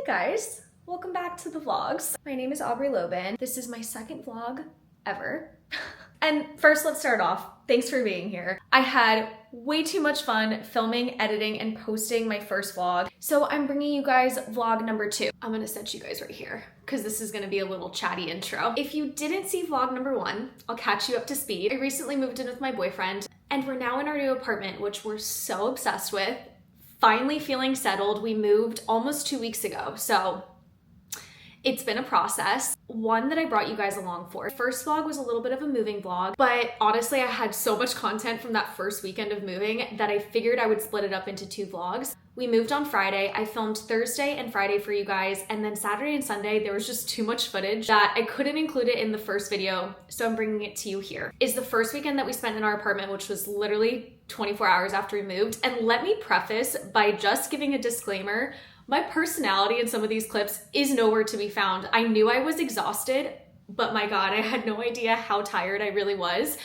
guys, welcome back to the vlogs. My name is Aubrey Lobin. This is my second vlog ever. And first, let's start off. Thanks for being here. I had way too much fun filming, editing, and posting my first vlog. So I'm bringing you guys vlog number 2. I'm gonna set you guys right here because this is gonna be a little chatty intro. If you didn't see vlog number 1, I'll catch you up to speed. I recently moved in with my boyfriend and we're now in our new apartment, which we're so obsessed with. Finally feeling settled. We moved almost 2 weeks ago. So it's been a process, one that I brought you guys along for. First vlog was a little bit of a moving vlog, but honestly, I had so much content from that first weekend of moving that I figured I would split it up into 2 vlogs. We moved on Friday. I filmed Thursday and Friday for you guys, and then Saturday and Sunday, there was just too much footage that I couldn't include it in the first video, so I'm bringing it to you here. It's the first weekend that we spent in our apartment, which was literally 24 hours after we moved. And let me preface by just giving a disclaimer. My personality in some of these clips is nowhere to be found. I knew I was exhausted, but my God, I had no idea how tired I really was.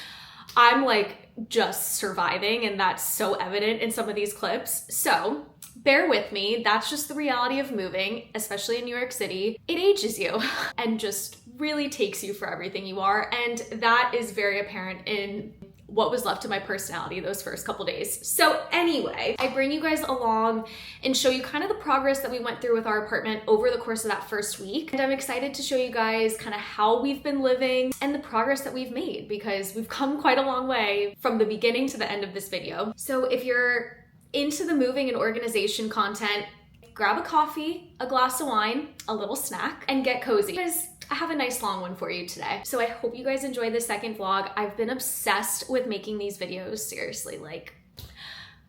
I'm like just surviving, and that's so evident in some of these clips. So bear with me. That's just the reality of moving, especially in New York City. It ages you and just really takes you for everything you are. And that is very apparent in what was left of my personality those first couple days. So anyway, I bring you guys along and show you kind of the progress that we went through with our apartment over the course of that first week. And I'm excited to show you guys kind of how we've been living and the progress that we've made, because we've come quite a long way from the beginning to the end of this video. So if you're into the moving and organization content, grab a coffee, a glass of wine, a little snack, and get cozy, because I have a nice long one for you today. So I hope you guys enjoyed the second vlog. I've been obsessed with making these videos, seriously. Like,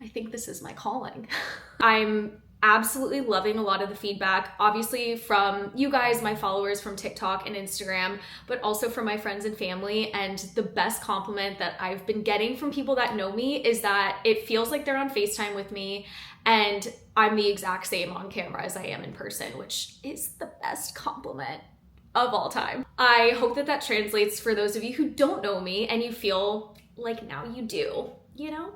I think this is my calling. I'm absolutely loving a lot of the feedback, obviously from you guys, my followers from TikTok and Instagram, but also from my friends and family. And the best compliment that I've been getting from people that know me is that it feels like they're on FaceTime with me and I'm the exact same on camera as I am in person, which is the best compliment of all time. I hope that that translates for those of you who don't know me and you feel like now you do, you know?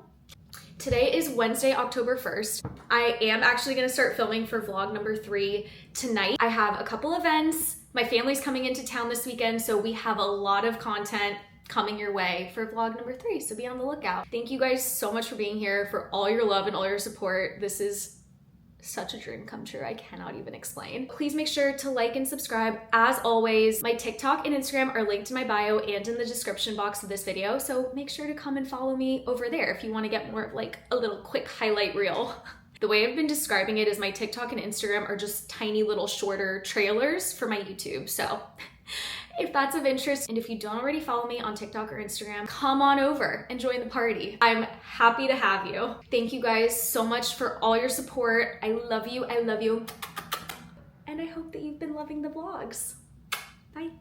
Today is Wednesday, October 1st. I am actually gonna start filming for vlog number 3 tonight. I have a couple events. My family's coming into town this weekend, so we have a lot of content coming your way for vlog number 3, so be on the lookout. Thank you guys so much for being here, for all your love and all your support. This is such a dream come true. I cannot even explain. Please make sure to like and subscribe. As always, my TikTok and Instagram are linked in my bio and in the description box of this video, so make sure to come and follow me over there if you want to get more of like a little quick highlight reel. The way I've been describing it is my TikTok and Instagram are just tiny little shorter trailers for my YouTube. So if that's of interest, and if you don't already follow me on TikTok or Instagram, come on over and join the party. I'm happy to have you. Thank you guys so much for all your support. I love you, I love you. And I hope that you've been loving the vlogs. Bye.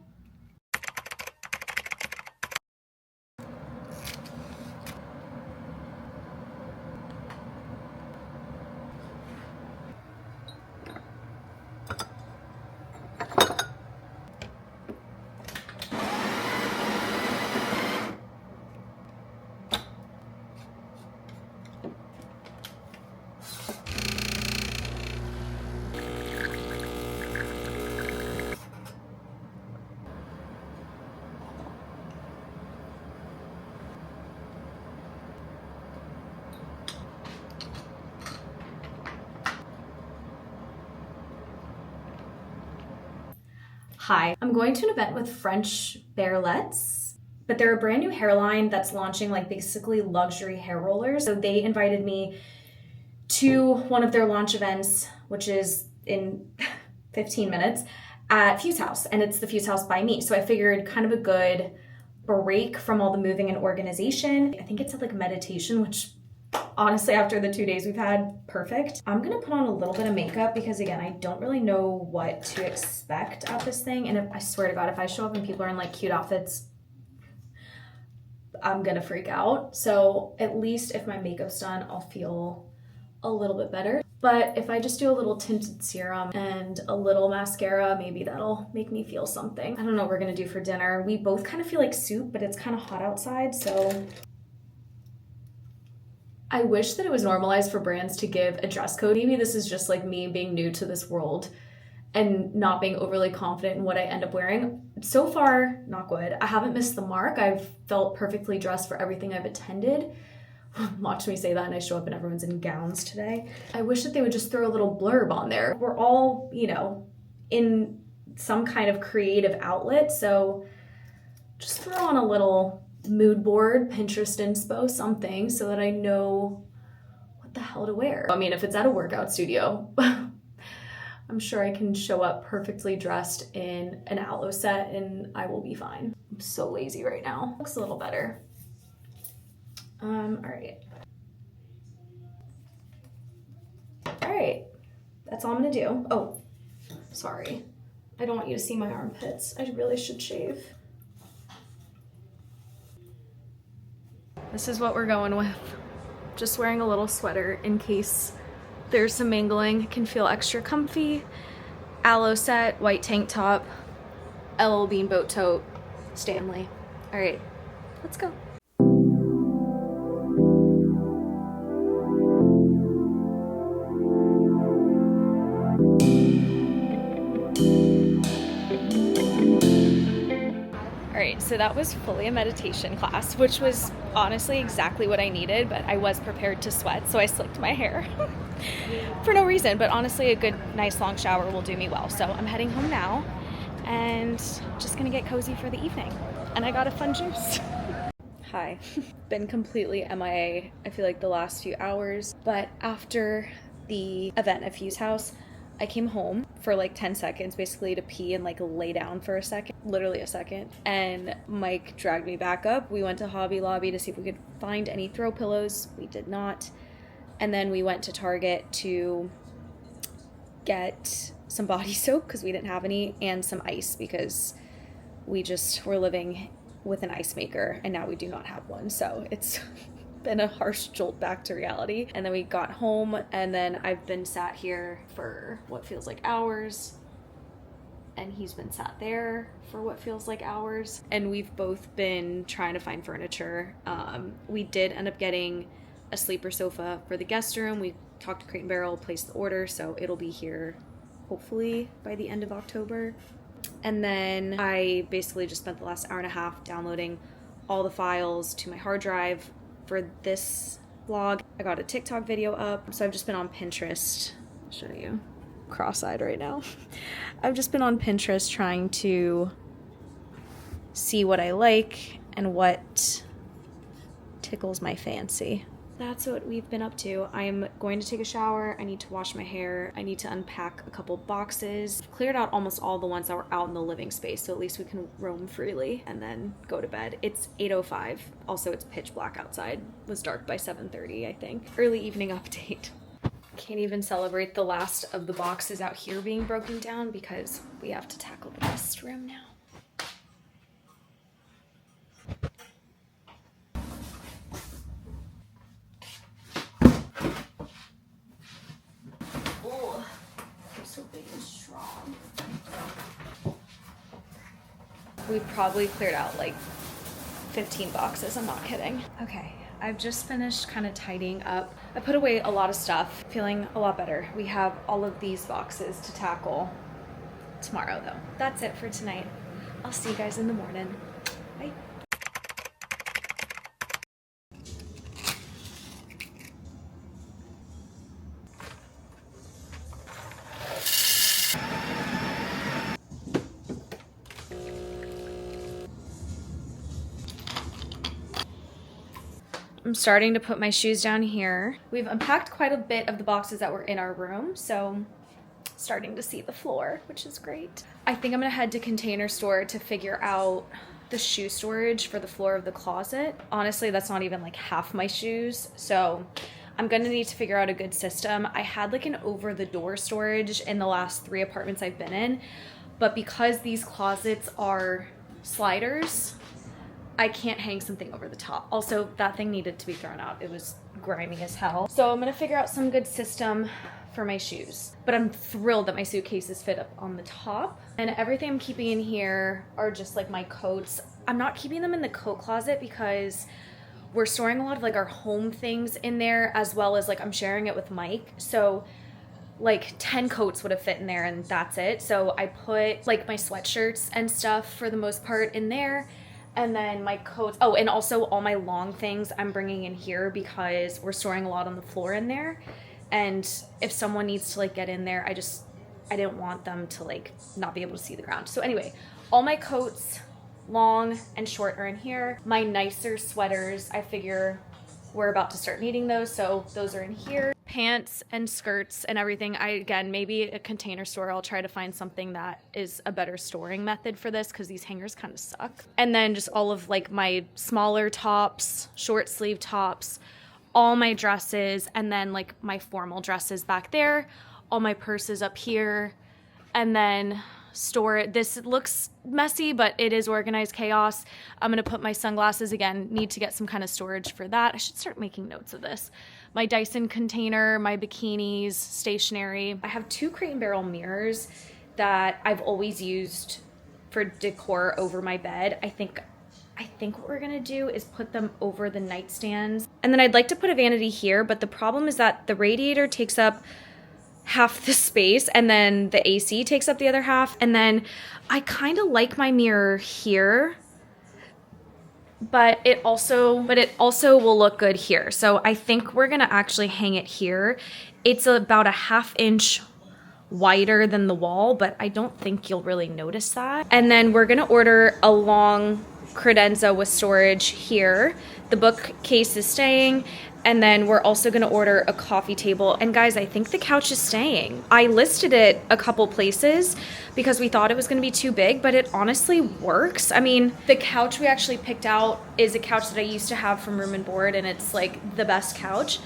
Hi, I'm going to an event with French Bearlets, but they're a brand new hairline that's launching like basically luxury hair rollers. So they invited me to one of their launch events, which is in 15 minutes at Fuse House, and it's the Fuse House by me. So I figured kind of a good break from all the moving and organization. I think it's like meditation, which honestly, after the 2 days we've had, perfect. I'm gonna put on a little bit of makeup because again, I don't really know what to expect at this thing. And I swear to God, if I show up and people are in like cute outfits, I'm gonna freak out. So at least if my makeup's done, I'll feel a little bit better. But if I just do a little tinted serum and a little mascara, maybe that'll make me feel something. I don't know what we're gonna do for dinner. We both kind of feel like soup, but it's kind of hot outside, so I wish that it was normalized for brands to give a dress code. Maybe this is just like me being new to this world and not being overly confident in what I end up wearing. So far, not good. I haven't missed the mark. I've felt perfectly dressed for everything I've attended. Watch me say that and I show up and everyone's in gowns today. I wish that they would just throw a little blurb on there. We're all, you know, in some kind of creative outlet, so just throw on a little mood board, Pinterest inspo, something, so that I know what the hell to wear. I mean, if it's at a workout studio, I'm sure I can show up perfectly dressed in an aloe set and I will be fine. I'm so lazy right now. Looks a little better. All right. All right, that's all I'm gonna do. Oh, sorry. I don't want you to see my armpits. I really should shave. This is what we're going with. Just wearing a little sweater in case there's some mingling. It can feel extra comfy. Aloe set, white tank top, LL Bean boat tote, Stanley. All right, let's go. So that was fully a meditation class, which was honestly exactly what I needed, but I was prepared to sweat, so I slicked my hair for no reason. But honestly, a good, nice long shower will do me well. So I'm heading home now and just gonna get cozy for the evening. And I got a fun juice. Hi, been completely MIA, I feel like the last few hours, but after the event at Fuse House, I came home for like 10 seconds basically to pee and like lay down for a second, literally a second. And Mike dragged me back up. We went to Hobby Lobby to see if we could find any throw pillows. We did not. And then we went to Target to get some body soap because we didn't have any, and some ice because we just were living with an ice maker and now we do not have one. So it's been a harsh jolt back to reality. And then we got home and then I've been sat here for what feels like hours, and he's been sat there for what feels like hours, and we've both been trying to find furniture. We did end up getting a sleeper sofa for the guest room. We talked to Crate and Barrel, placed the order, so it'll be here hopefully by the end of October. And then I basically just spent the last hour and a half downloading all the files to my hard drive for this vlog. I got a TikTok video up, so I've just been on Pinterest. I'll show you. Cross-eyed right now. I've just been on Pinterest trying to see what I like and what tickles my fancy. That's what we've been up to. I'm going to take a shower. I need to wash my hair. I need to unpack a couple boxes. I've cleared out almost all the ones that were out in the living space, so at least we can roam freely and then go to bed. It's 8:05. Also, it's pitch black outside. It was dark by 7:30, I think. Early evening update. Can't even celebrate the last of the boxes out here being broken down because we have to tackle the guest room now. We probably cleared out like 15 boxes, I'm not kidding. Okay, I've just finished kind of tidying up. I put away a lot of stuff, feeling a lot better. We have all of these boxes to tackle tomorrow though. That's it for tonight. I'll see you guys in the morning. Bye. I'm starting to put my shoes down here. We've unpacked quite a bit of the boxes that were in our room, so starting to see the floor, which is great. I think I'm gonna head to Container Store to figure out the shoe storage for the floor of the closet. Honestly, that's not even like half my shoes, so I'm gonna need to figure out a good system. I had like an over-the-door storage in the last 3 apartments I've been in, but because these closets are sliders, I can't hang something over the top. Also, that thing needed to be thrown out. It was grimy as hell. So I'm gonna figure out some good system for my shoes. But I'm thrilled that my suitcases fit up on the top. And everything I'm keeping in here are just like my coats. I'm not keeping them in the coat closet because we're storing a lot of like our home things in there, as well as like I'm sharing it with Mike. So like 10 coats would have fit in there and that's it. So I put like my sweatshirts and stuff for the most part in there. And then my coats, oh, and also all my long things I'm bringing in here because we're storing a lot on the floor in there. And if someone needs to like get in there, I didn't want them to like not be able to see the ground. So anyway, all my coats, long and short, are in here. My nicer sweaters, I figure we're about to start needing those, so those are in here. Pants and skirts and everything. Again, maybe a Container Store, I'll try to find something that is a better storing method for this because these hangers kind of suck. And then just all of like my smaller tops, short sleeve tops, all my dresses, and then like my formal dresses back there, all my purses up here, and then store. This looks messy, but it is organized chaos. I'm gonna put my sunglasses, again, need to get some kind of storage for that. I should start making notes of this. My Dyson container, my bikinis, stationery. I have 2 Crate and Barrel mirrors that I've always used for decor over my bed. I think what we're gonna do is put them over the nightstands. And then I'd like to put a vanity here, but the problem is that the radiator takes up half the space and then the AC takes up the other half. And then I kind of like my mirror here, but it also will look good here. So I think we're gonna actually hang it here. It's about a 1/2 inch wider than the wall, but I don't think you'll really notice that. And then we're gonna order a long credenza with storage here. The bookcase is staying. And then we're also gonna order a coffee table. And guys, I think the couch is staying. I listed it a couple places because we thought it was gonna be too big, but it honestly works. I mean, the couch we actually picked out is a couch that I used to have from Room and Board, and it's like the best couch.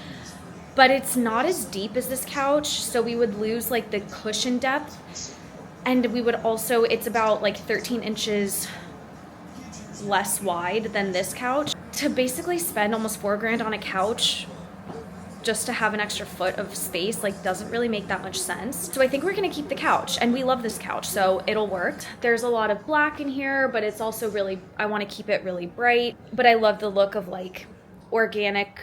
But it's not as deep as this couch, so we would lose like the cushion depth. And we would also, it's about like 13 inches less wide than this couch. To basically spend almost $4,000 on a couch just to have an extra foot of space like doesn't really make that much sense. So I think we're gonna keep the couch, and we love this couch, so it'll work. There's a lot of black in here, but it's also really, I wanna keep it really bright, but I love the look of like organic,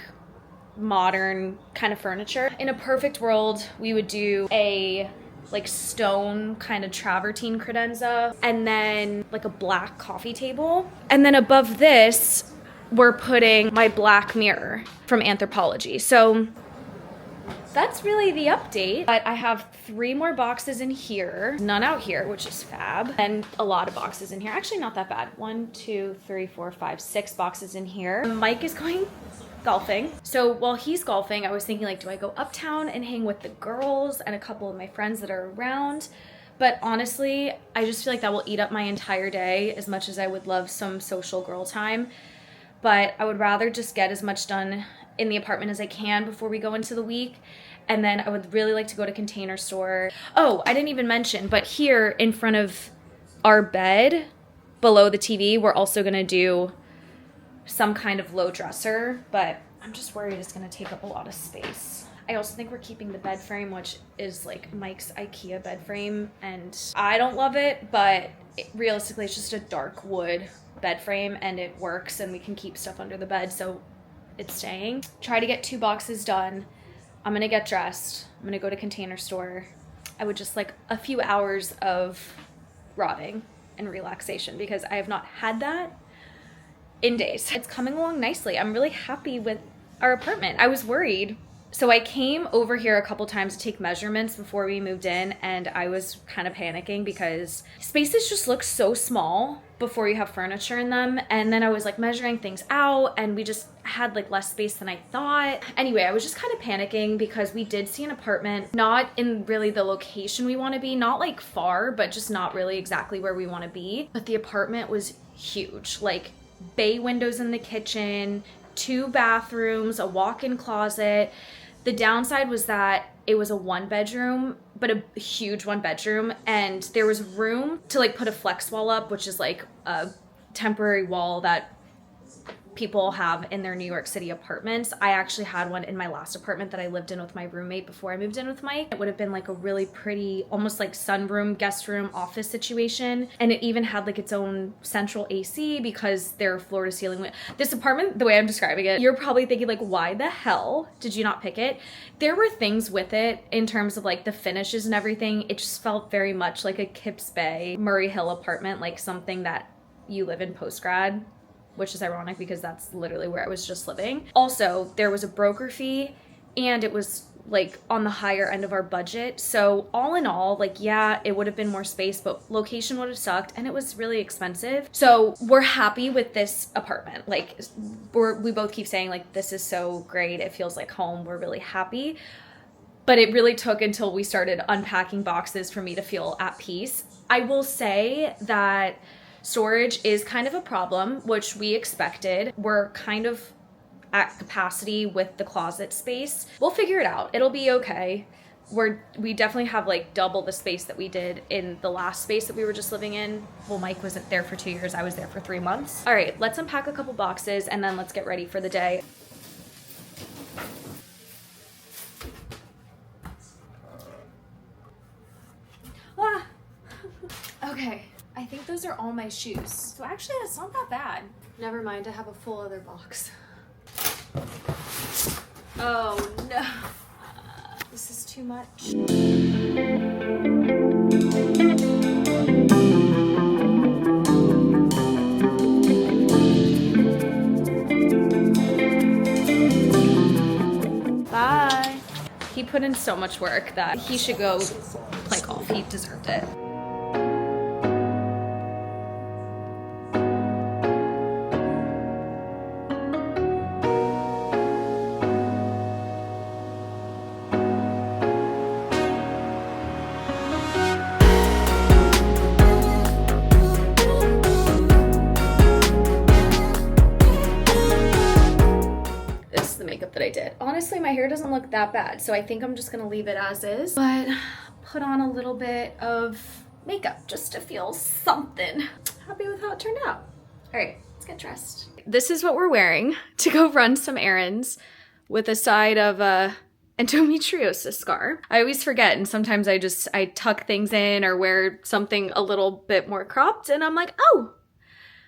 modern kind of furniture. In a perfect world, we would do a like stone kind of travertine credenza and then like a black coffee table. And then above this, we're putting my black mirror from Anthropologie. So that's really the update. But I have 3 more boxes in here, none out here, which is fab, and a lot of boxes in here. Actually, not that bad. 1, 2, 3, 4, 5, 6 boxes in here. Mike is going golfing. So while he's golfing, I was thinking like, do I go uptown and hang with the girls and a couple of my friends that are around? But honestly, I just feel like that will eat up my entire day, as much as I would love some social girl time. But I would rather just get as much done in the apartment as I can before we go into the week. And then I would really like to go to Container Store. Oh, I didn't even mention, but here in front of our bed, below the TV, we're also gonna do some kind of low dresser, but I'm just worried it's gonna take up a lot of space. I also think we're keeping the bed frame, which is like Mike's IKEA bed frame, and I don't love it, but realistically it's just a dark wood bed frame and it works, and we can keep stuff under the bed, so it's staying. Try to get 2 boxes done. I'm gonna get dressed. I'm gonna go to Container Store. I would just like a few hours of rotting and relaxation because I have not had that in days. It's coming along nicely. I'm really happy with our apartment. I was worried. So I came over here a couple times to take measurements before we moved in, and I was kind of panicking because spaces just look so small before you have furniture in them. And then I was like measuring things out, and we just had like less space than I thought. Anyway, I was just kind of panicking because we did see an apartment, not in really the location we want to be, not like far, but just not really exactly where we want to be. But the apartment was huge, like bay windows in the kitchen, 2 bathrooms, a walk-in closet. The downside was that it was a 1-bedroom, but a huge 1-bedroom, and there was room to like put a flex wall up, which is like a temporary wall that people have in their New York City apartments. I actually had one in my last apartment that I lived in with my roommate before I moved in with Mike. It would have been like a really pretty, almost like sunroom, guest room, office situation. And it even had like its own central AC because they're floor to ceiling. This apartment, the way I'm describing it, you're probably thinking like, why the hell did you not pick it? There were things with it in terms of like the finishes and everything. It just felt very much like a Kips Bay, Murray Hill apartment, like something that you live in post-grad, which is ironic because that's literally where I was just living. Also, there was a broker fee and it was like on the higher end of our budget. So all in all, like, yeah, it would have been more space, but location would have sucked and it was really expensive. So we're happy with this apartment. Like we both keep saying like, this is so great. It feels like home. We're really happy. But it really took until we started unpacking boxes for me to feel at peace. I will say that storage is kind of a problem, which we expected. We're kind of at capacity with the closet space. We'll figure it out. It'll be okay. We definitely have like double the space that we did in the last space that we were just living in. Well, Mike wasn't there for 2 years. I was there for 3 months. All right, let's unpack a couple boxes and then let's get ready for the day. Ah. Okay. I think those are all my shoes. So actually, that's not that bad. Never mind, I have a full other box. Oh no. This is too much. Bye. He put in so much work that he should go play golf. He deserved it. That I did. Honestly, my hair doesn't look that bad, so I think I'm just gonna leave it as is, but put on a little bit of makeup just to feel something. Happy with how it turned out. All right, let's get dressed. This is what we're wearing to go run some errands with a side of a endometriosis scar. I always forget, and sometimes I tuck things in or wear something a little bit more cropped, and I'm like, oh,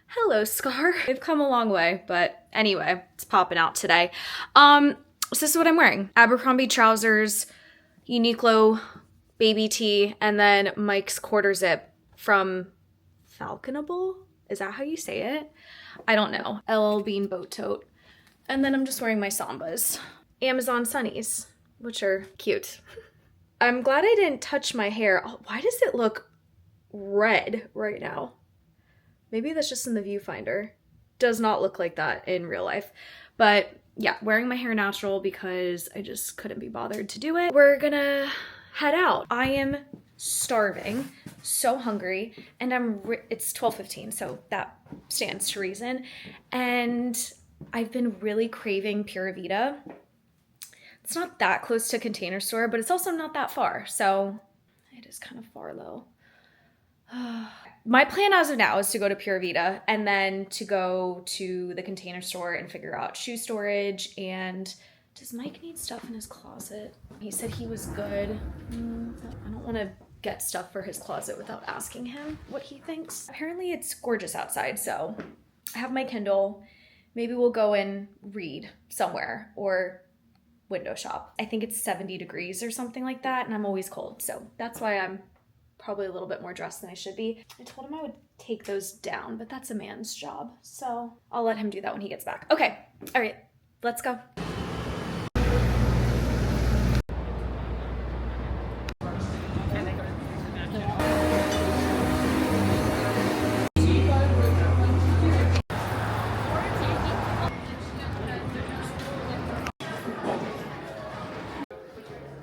hello, scar. We've come a long way, but anyway, it's popping out today. So this is what I'm wearing. Abercrombie trousers, Uniqlo baby tee, and then Mike's quarter zip from Falconable. Is that how you say it? I don't know. LL Bean boat tote. And then I'm just wearing my Sambas. Amazon Sunnies, which are cute. I'm glad I didn't touch my hair. Oh, why does it look red right now? Maybe that's just in the viewfinder. Does not look like that in real life. But yeah, wearing my hair natural because I just couldn't be bothered to do it. We're gonna head out. I am starving, so hungry, and it's 12:15, so that stands to reason. And I've been really craving Pura Vida. It's not that close to Container Store, but it's also not that far. So it is kind of far though. My plan as of now is to go to Pura Vida and then to go to the Container Store and figure out shoe storage. And does Mike need stuff in his closet? He said he was good. I don't want to get stuff for his closet without asking him what he thinks. Apparently it's gorgeous outside, so I have my Kindle. Maybe we'll go and read somewhere or window shop. I think it's 70 degrees or something like that, and I'm always cold, so that's why I'm probably a little bit more dressed than I should be. I told him I would take those down, but that's a man's job, so I'll let him do that when he gets back. Okay, all right, let's go.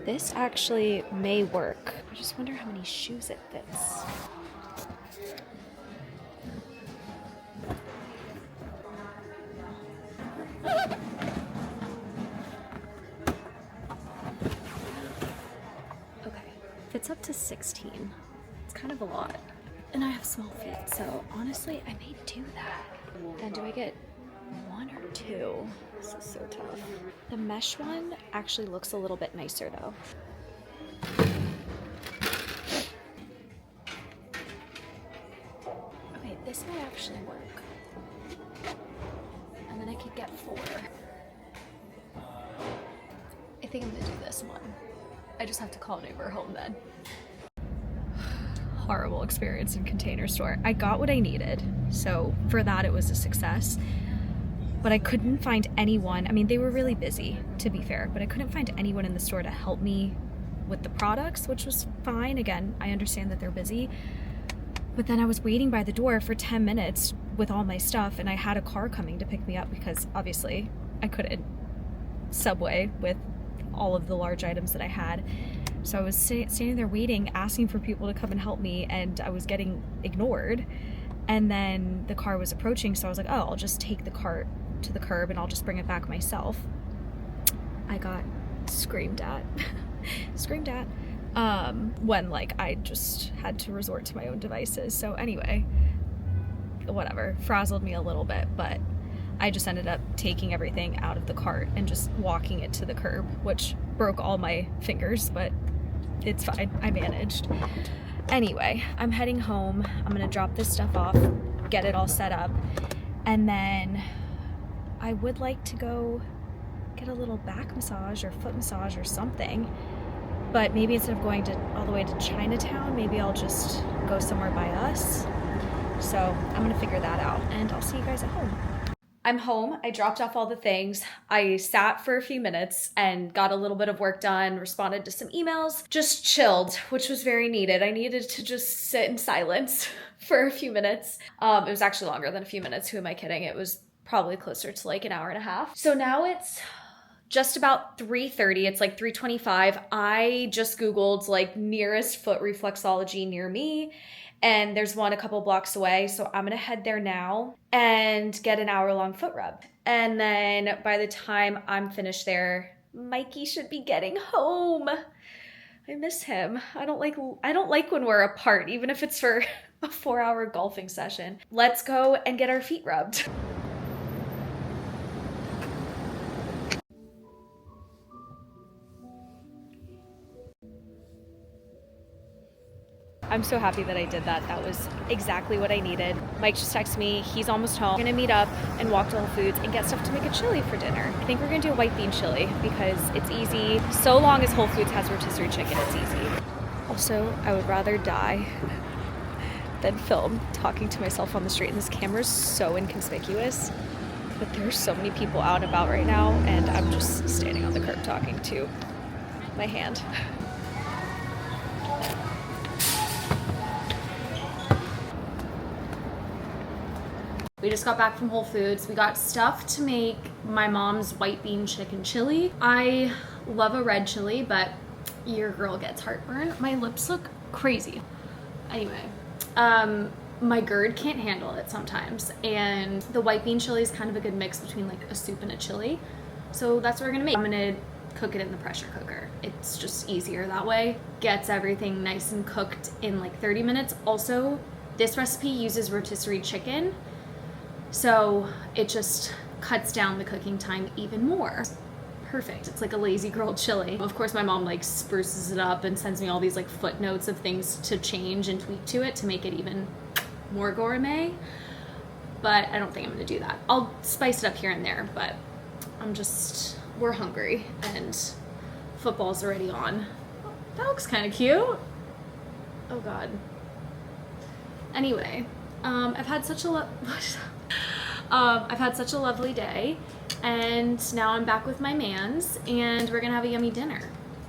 This actually may work. I just wonder how many shoes it fits. Okay, fits up to 16. It's kind of a lot. And I have small feet, so honestly, I may do that. Then do I get one or two. This is so tough. The mesh one actually looks a little bit nicer though. Okay, this might actually work. And then I could get 4. I think I'm gonna do this one. I just have to call an Uber home then. Horrible experience in Container Store. I got what I needed, so for that it was a success. But I couldn't find anyone. I mean, they were really busy, to be fair, but I couldn't find anyone in the store to help me with the products, which was fine. Again, I understand that they're busy. But then I was waiting by the door for 10 minutes with all my stuff, and I had a car coming to pick me up because obviously I couldn't Subway with all of the large items that I had. So I was standing there waiting, asking for people to come and help me, and I was getting ignored. And then the car was approaching, so I was like, oh, I'll just take the cart to the curb and I'll just bring it back myself. I got screamed at. Screamed at. When like I just had to resort to my own devices. So anyway, whatever, frazzled me a little bit, but I just ended up taking everything out of the cart and just walking it to the curb, which broke all my fingers, but it's fine, I managed. Anyway, I'm heading home. I'm gonna drop this stuff off, get it all set up, and then I would like to go get a little back massage or foot massage or something. But maybe instead of going all the way to Chinatown, maybe I'll just go somewhere by us. So I'm gonna figure that out, and I'll see you guys at home. I'm home. I dropped off all the things. I sat for a few minutes and got a little bit of work done, responded to some emails, just chilled, which was very needed. I needed to just sit in silence for a few minutes. It was actually longer than a few minutes. Who am I kidding? It was probably closer to like an hour and a half. So now it's just about 3:30. It's like 3:25. I just Googled like nearest foot reflexology near me, and there's one a couple blocks away. So I'm gonna head there now and get an hour-long foot rub. And then by the time I'm finished there, Mikey should be getting home. I miss him. I don't like when we're apart, even if it's for a 4-hour golfing session. Let's go and get our feet rubbed. I'm so happy that I did that. That was exactly what I needed. Mike just texted me, he's almost home. We're gonna meet up and walk to Whole Foods and get stuff to make a chili for dinner. I think we're gonna do a white bean chili because it's easy. So long as Whole Foods has rotisserie chicken, it's easy. Also, I would rather die than film talking to myself on the street, and this camera's so inconspicuous. But there's so many people out and about right now, and I'm just standing on the curb talking to my hand. We just got back from Whole Foods. We got stuff to make my mom's white bean chicken chili. I love a red chili, but your girl gets heartburn. My lips look crazy. Anyway, my GERD can't handle it sometimes, and the white bean chili is kind of a good mix between like a soup and a chili. So that's what we're gonna make. I'm gonna cook it in the pressure cooker. It's just easier that way. Gets everything nice and cooked in like 30 minutes. Also, this recipe uses rotisserie chicken, so it just cuts down the cooking time even more. Perfect. It's like a lazy girl chili. Of course, my mom like spruces it up and sends me all these like footnotes of things to change and tweak to it to make it even more gourmet. But I don't think I'm gonna do that. I'll spice it up here and there, but we're hungry and football's already on. That looks kind of cute. Oh God. Anyway, I've had such a lovely day, and now I'm back with my mans, and we're gonna have a yummy dinner.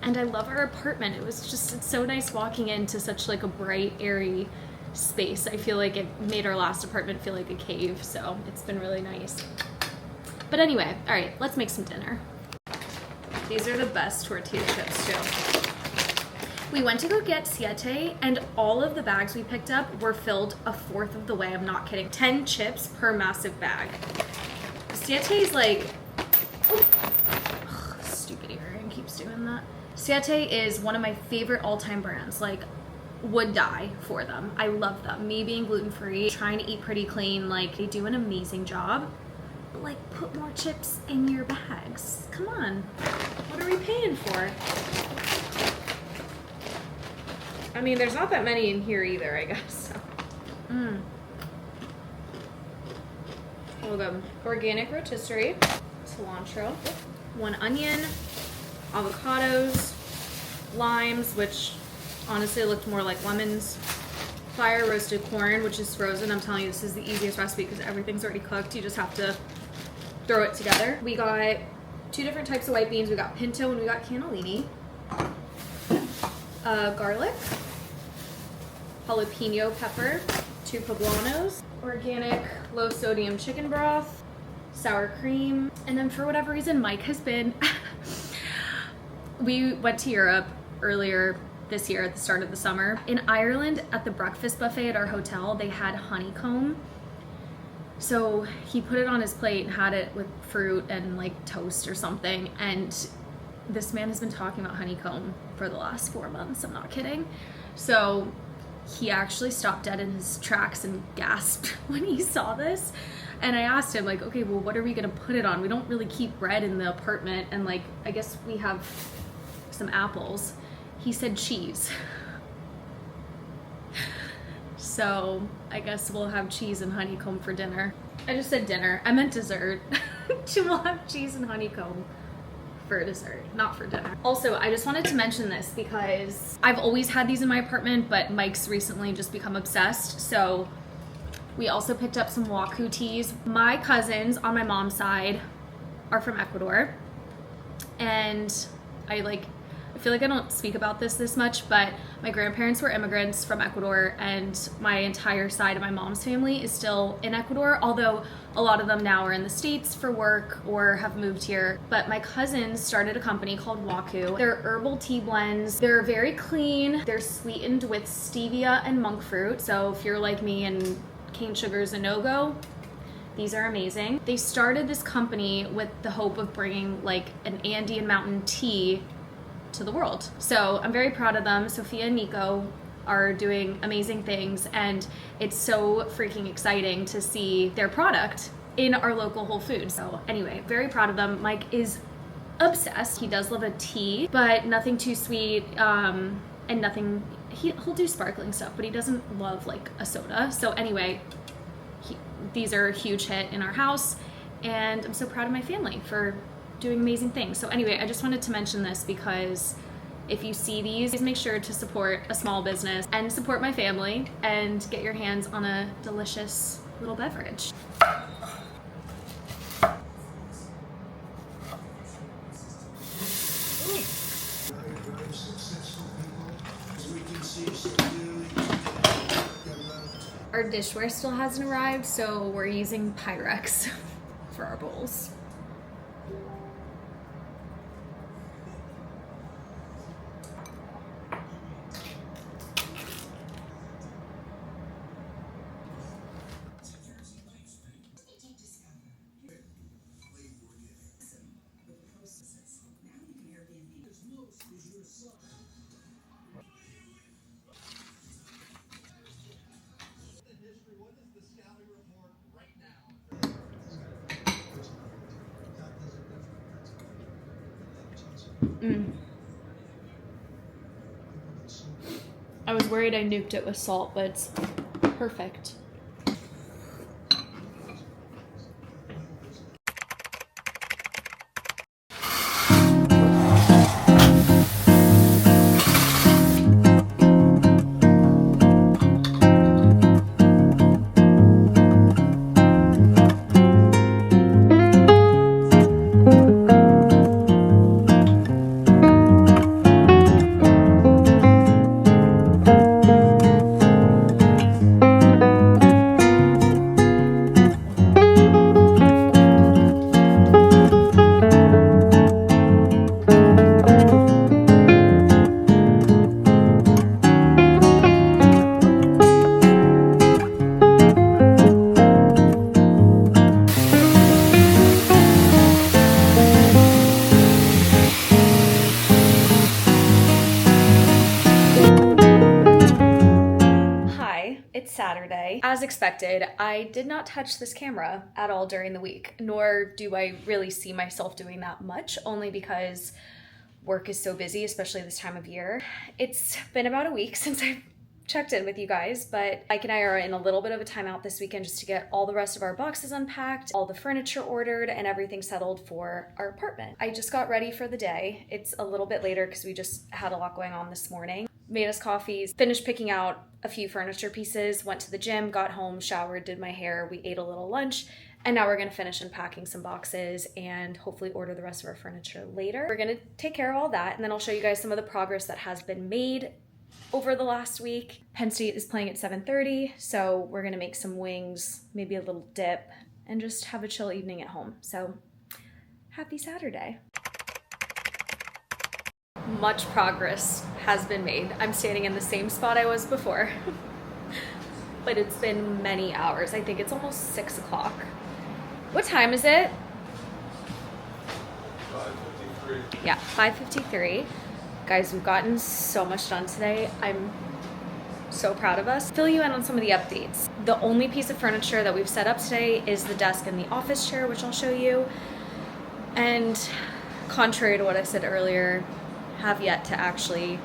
And I love our apartment. It's so nice walking into such like a bright, airy space. I feel like it made our last apartment feel like a cave, so it's been really nice. But anyway, all right, let's make some dinner. These are the best tortilla chips too. We went to go get siete, and all of the bags we picked up were filled a fourth of the way. I'm not kidding. 10 chips per massive bag. Siete is like, stupid earring keeps doing that. Siete is one of my favorite all-time brands. Like, would die for them. I love them. Me being gluten-free, trying to eat pretty clean, like they do an amazing job. like put more chips in your bags. Come on. What are we paying for? I mean, there's not that many in here either, I guess. So. We'll go organic rotisserie, cilantro, 1 onion, avocados, limes, which honestly looked more like lemons, fire roasted corn, which is frozen. I'm telling you, this is the easiest recipe because everything's already cooked. You just have to throw it together. We got 2 different types of white beans. We got pinto and we got cannellini. Garlic, jalapeno pepper, 2 poblanos, organic low sodium chicken broth, sour cream, and then for whatever reason Mike has been we went to Europe earlier this year at the start of the summer. In Ireland, at the breakfast buffet at our hotel, they had honeycomb. So he put it on his plate and had it with fruit and like toast or something, and this man has been talking about honeycomb for the last 4 months. I'm not kidding. So he actually stopped dead in his tracks and gasped when he saw this. And I asked him, like, okay, well, what are we gonna put it on? We don't really keep bread in the apartment, and like, I guess we have some apples. He said cheese. So I guess we'll have cheese and honeycomb for dinner. I just said dinner. I meant dessert. We'll have cheese and honeycomb for dessert, not for dinner. Also, I just wanted to mention this because I've always had these in my apartment, but Mike's recently just become obsessed. So we also picked up some Waku teas. My cousins on my mom's side are from Ecuador, and I feel like I don't speak about this much, but my grandparents were immigrants from Ecuador, and my entire side of my mom's family is still in Ecuador, although a lot of them now are in the States for work or have moved here. But my cousins started a company called Waku. They're herbal tea blends. They're very clean. They're sweetened with stevia and monk fruit. So if you're like me and cane sugar is a no-go, these are amazing. They started this company with the hope of bringing like an Andean mountain tea to the world. So I'm very proud of them. Sophia and Nico are doing amazing things, and it's so freaking exciting to see their product in our local Whole Foods. So anyway, very proud of them. Mike is obsessed. He does love a tea, but nothing too sweet, and nothing, he'll do sparkling stuff, but he doesn't love like a soda. So anyway, these are a huge hit in our house, and I'm so proud of my family for doing amazing things. So anyway, I just wanted to mention this because if you see these, make sure to support a small business and support my family and get your hands on a delicious little beverage. Our dishware still hasn't arrived, so we're using Pyrex for our bowls. I was worried I nuked it with salt, but it's perfect. It's Saturday. As expected, I did not touch this camera at all during the week, nor do I really see myself doing that much, only because work is so busy, especially this time of year. It's been about a week since I've checked in with you guys, but Mike and I are in a little bit of a timeout this weekend just to get all the rest of our boxes unpacked, all the furniture ordered, and everything settled for our apartment. I just got ready for the day. It's a little bit later because we just had a lot going on this morning. Made us coffees, finished picking out a few furniture pieces, went to the gym, got home, showered, did my hair, we ate a little lunch, and now we're gonna finish unpacking some boxes and hopefully order the rest of our furniture later. We're gonna take care of all that, and then I'll show you guys some of the progress that has been made over the last week. Penn State is playing at 7:30, so we're gonna make some wings, maybe a little dip, and just have a chill evening at home. So, happy Saturday. Much progress has been made. I'm standing in the same spot I was before, but it's been many hours. I think it's almost 6 o'clock. What time is it? 5:53. Yeah, 5:53. Guys, we've gotten so much done today. I'm so proud of us. Fill you in on some of the updates. The only piece of furniture that we've set up today is the desk and the office chair, which I'll show you. And contrary to what I said earlier, have yet to actually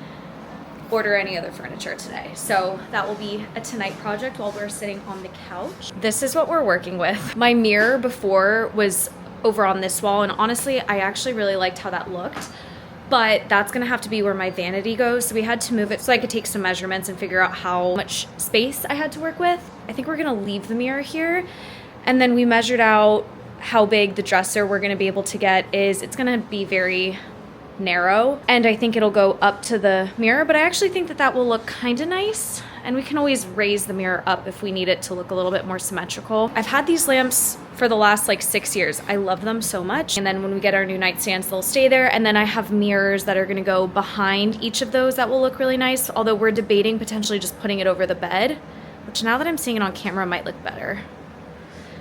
order any other furniture today. So that will be a tonight project while we're sitting on the couch. This is what we're working with. My mirror before was over on this wall, and honestly, I actually really liked how that looked. But that's gonna have to be where my vanity goes. So we had to move it so I could take some measurements and figure out how much space I had to work with. I think we're gonna leave the mirror here. And then we measured out how big the dresser we're gonna be able to get is. It's gonna be very narrow, and I think it'll go up to the mirror, but I actually think that that will look kind of nice, and we can always raise the mirror up if we need it to look a little bit more symmetrical. I've had these lamps for the last like 6 years. I love them so much, and then when we get our new nightstands, they'll stay there, and then I have mirrors that are gonna go behind each of those that will look really nice, although we're debating potentially just putting it over the bed, which now that I'm seeing it on camera might look better.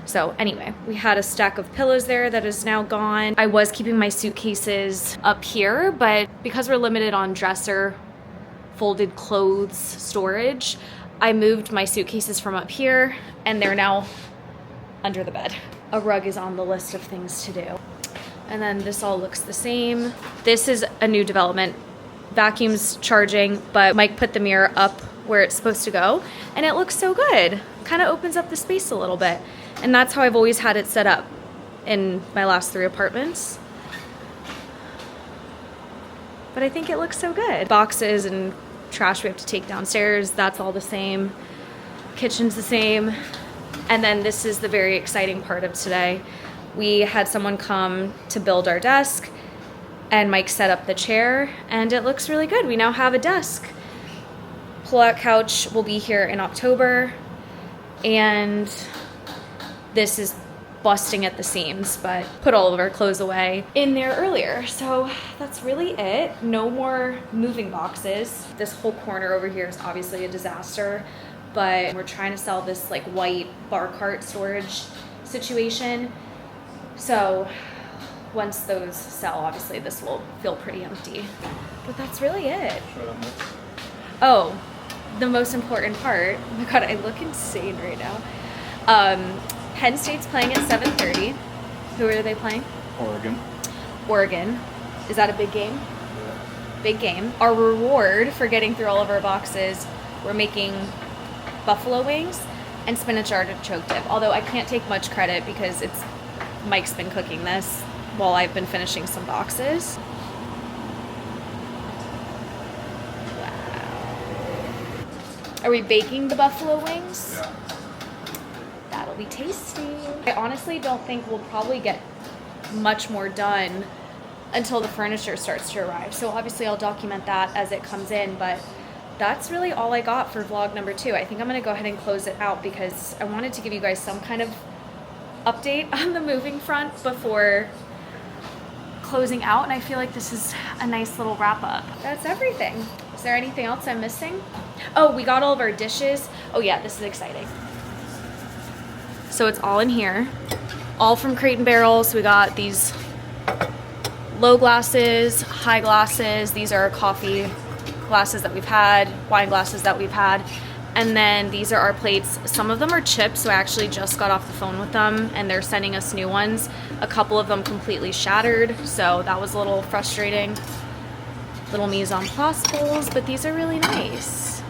So anyway, we had a stack of pillows there that is now gone. I was keeping my suitcases up here, but because we're limited on dresser, folded clothes storage, I moved my suitcases from up here and they're now under the bed. A rug is on the list of things to do. And then this all looks the same. This is a new development. Vacuum's charging, but Mike put the mirror up where it's supposed to go, and it looks so good. Kind of opens up the space a little bit. And that's how I've always had it set up in my last 3 apartments. But I think it looks so good. Boxes and trash we have to take downstairs, that's all the same. Kitchen's the same. And then this is the very exciting part of today. We had someone come to build our desk, and Mike set up the chair, and it looks really good. We now have a desk. Pull-out couch will be here in October, and this is busting at the seams, but put all of our clothes away in there earlier. So that's really it. No more moving boxes. This whole corner over here is obviously a disaster, but we're trying to sell this like white bar cart storage situation. So once those sell, obviously this will feel pretty empty. But that's really it. Oh, the most important part. Oh my God, I look insane right now. Penn State's playing at 7:30. Who are they playing? Oregon. Is that a big game? Yeah. Big game. Our reward for getting through all of our boxes, we're making buffalo wings and spinach artichoke dip. Although I can't take much credit because Mike's been cooking this while I've been finishing some boxes. Wow. Are we baking the buffalo wings? Yeah. That'll be tasty. I honestly don't think we'll probably get much more done until the furniture starts to arrive. So obviously I'll document that as it comes in, but that's really all I got for vlog number 2. I think I'm gonna go ahead and close it out because I wanted to give you guys some kind of update on the moving front before closing out, and I feel like this is a nice little wrap up. That's everything. Is there anything else I'm missing? Oh, we got all of our dishes. Oh yeah, this is exciting. So it's all in here, all from Crate & Barrel. So we got these low glasses, high glasses. These are coffee glasses that we've had, wine glasses that we've had. And then these are our plates. Some of them are chipped, so I actually just got off the phone with them and they're sending us new ones. A couple of them completely shattered, so that was a little frustrating. Little mise en place bowls, but these are really nice.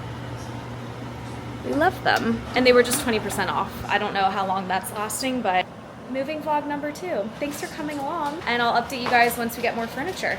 We love them. And they were just 20% off. I don't know how long that's lasting, but moving vlog number 2. Thanks for coming along, and I'll update you guys once we get more furniture.